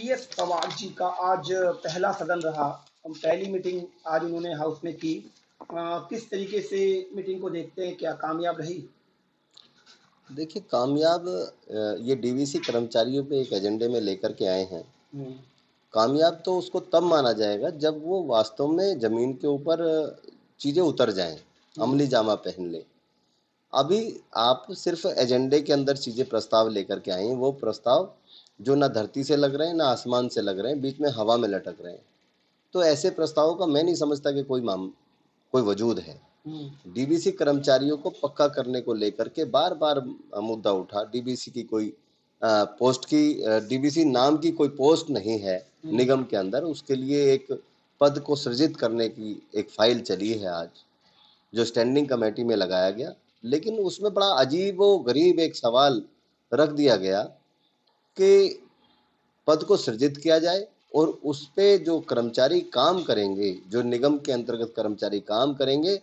TS Pawar ji का आज पहला सदन रहा। पहली मीटिंग आज उन्होंने हाउस में की। किस तरीके से मीटिंग को देखते हैं, क्या कामयाब रही? देखिए, कामयाब ये डीवीसी कर्मचारियों पे एक एजेंडे में लेकर के आए हैं। कामयाब तो उसको तब माना जाएगा जब वो वास्तव में ज़मीन के ऊपर चीज़ें उतर जाएं, अमली जामा पहन लें। अभी आप सिर्फ एजेंडे के अंदर चीज़ें प्रस्ताव लेकर के आए हैं, वो प्रस्ताव जो ना धरती से लग रहे हैं ना आसमान से लग रहे हैं, बीच में हवा में लटक रहे हैं। तो ऐसे प्रस्तावों का मैं नहीं समझता कि कोई वजूद है। डीबीसी कर्मचारियों को पक्का करने को लेकर के बार बार मुद्दा उठा। डीबीसी की कोई पोस्ट की डीबीसी नाम की कोई पोस्ट नहीं है निगम के अंदर, उसके लिए एक पद को सृजित करने की एक फाइल चली है आज, जो स्टैंडिंग कमेटी में लगाया गया। लेकिन उसमें बड़ा अजीब व गरीब एक सवाल रख दिया गया कि पद को सृजित किया जाए और उस पे जो कर्मचारी काम करेंगे, जो निगम के अंतर्गत कर्मचारी काम करेंगे,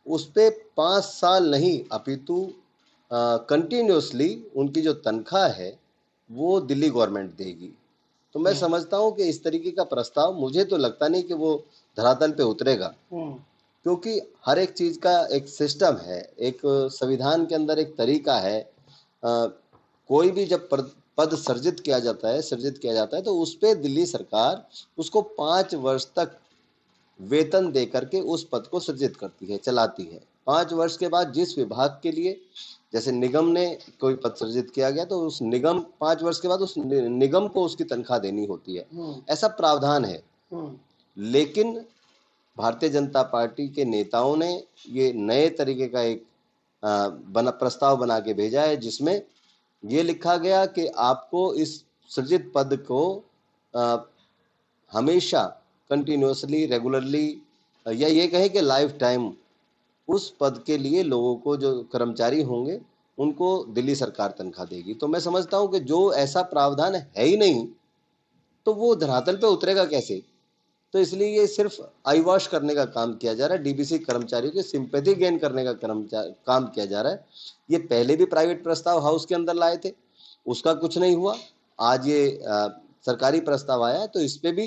उस पे 5 साल नहीं अपितु कंटिन्यूसली उनकी जो तनख्वाह है वो दिल्ली गवर्नमेंट देगी। तो मैं समझता हूँ कि इस तरीके का प्रस्ताव, मुझे तो लगता नहीं कि वो धरातल पे उतरेगा, क्योंकि हर एक चीज़ का एक सिस्टम है, एक संविधान के अंदर एक तरीका है। कोई भी जब पद सृजित किया जाता है तो उस पे दिल्ली सरकार उसको 5 वर्ष तक वेतन दे करके उस पद को सृजित करती है, चलाती है। 5 वर्ष के बाद जिस विभाग के लिए, जैसे निगम ने कोई पद सृजित किया गया तो उस निगम 5 वर्ष के बाद उस निगम को उसकी तनख्वाह देनी होती है, ऐसा प्रावधान है। लेकिन भारतीय जनता पार्टी के नेताओं ने ये नए तरीके का एक प्रस्ताव बना के भेजा है, जिसमें ये लिखा गया कि आपको इस सृजित पद को हमेशा कंटिन्यूसली, रेगुलरली, या ये कहें कि लाइफ टाइम उस पद के लिए लोगों को, जो कर्मचारी होंगे, उनको दिल्ली सरकार तनख्वाह देगी। तो मैं समझता हूं कि जो ऐसा प्रावधान है ही नहीं तो वो धरातल पे उतरेगा कैसे। तो इसलिए ये सिर्फ आई वॉश करने का काम किया जा रहा है, डीबीसी कर्मचारियों की सिंपैथी गेन करने का काम किया जा रहा है। ये पहले भी प्राइवेट प्रस्ताव हाउस के अंदर लाए थे, उसका कुछ नहीं हुआ। आज ये सरकारी प्रस्ताव आया है तो इस पे भी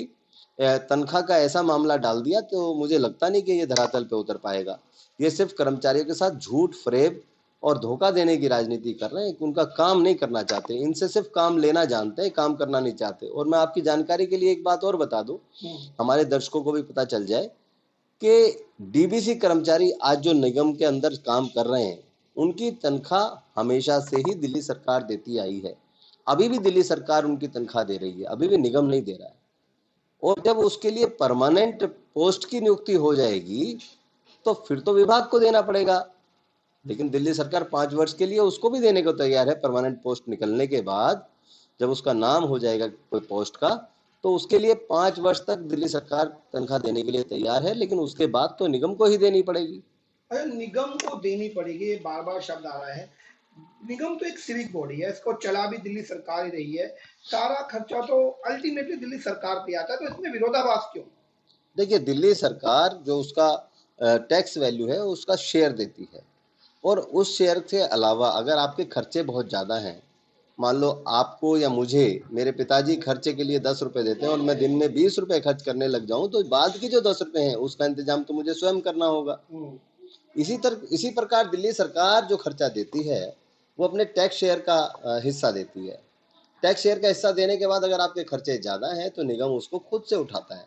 तनख्वाह का ऐसा मामला डाल दिया, तो मुझे लगता नहीं कि ये धरातल पे उतर पाएगा। ये सिर्फ कर्मचारियों के साथ झूठ, फरेब और धोखा देने की राजनीति कर रहे हैं, उनका काम नहीं करना चाहते। इनसे सिर्फ काम लेना जानते हैं, काम करना नहीं चाहते। और मैं आपकी जानकारी के लिए एक बात और बता दूं, हमारे दर्शकों को भी पता चल जाए कि डीबीसी कर्मचारी आज जो निगम के अंदर काम कर रहे हैं, उनकी तनख्वाह हमेशा से ही दिल्ली सरकार देती आई है। अभी भी दिल्ली सरकार उनकी तनख्वाह दे रही है, अभी भी निगम नहीं दे रहा है। और जब उसके लिए परमानेंट पोस्ट की नियुक्ति हो जाएगी तो फिर तो विभाग को देना पड़ेगा। लेकिन दिल्ली सरकार 5 वर्ष के लिए उसको भी देने को तैयार है। परमानेंट पोस्ट निकलने के बाद जब उसका नाम हो जाएगा कोई पोस्ट का, तो उसके लिए 5 वर्ष तक दिल्ली सरकार तनख्वाह देने के लिए तैयार है, लेकिन उसके बाद तो निगम को ही देनी पड़ेगी। अरे निगम को देनी पड़ेगी, ये बार बार शब्द आ रहा है। निगम तो एक सिविक बॉडी है, इसको चला भी दिल्ली सरकार ही रही है, सारा खर्चा तो अल्टीमेटली दिल्ली सरकार पे आता है, तो इसमें विरोधाभास क्यों? देखिए, दिल्ली सरकार जो उसका टैक्स वैल्यू है उसका शेयर देती है, और उस शेयर से अलावा अगर आपके खर्चे बहुत ज़्यादा हैं, मान लो आपको या मुझे, मेरे पिताजी खर्चे के लिए 10 रुपए देते हैं और मैं दिन में 20 रुपए खर्च करने लग जाऊं, तो बाद की जो 10 रुपए हैं उसका इंतजाम तो मुझे स्वयं करना होगा। इसी प्रकार दिल्ली सरकार जो खर्चा देती है वो अपने टैक्स शेयर का हिस्सा देती है। टैक्स शेयर का हिस्सा देने के बाद अगर आपके खर्चे ज़्यादा हैं तो निगम उसको खुद से उठाता है।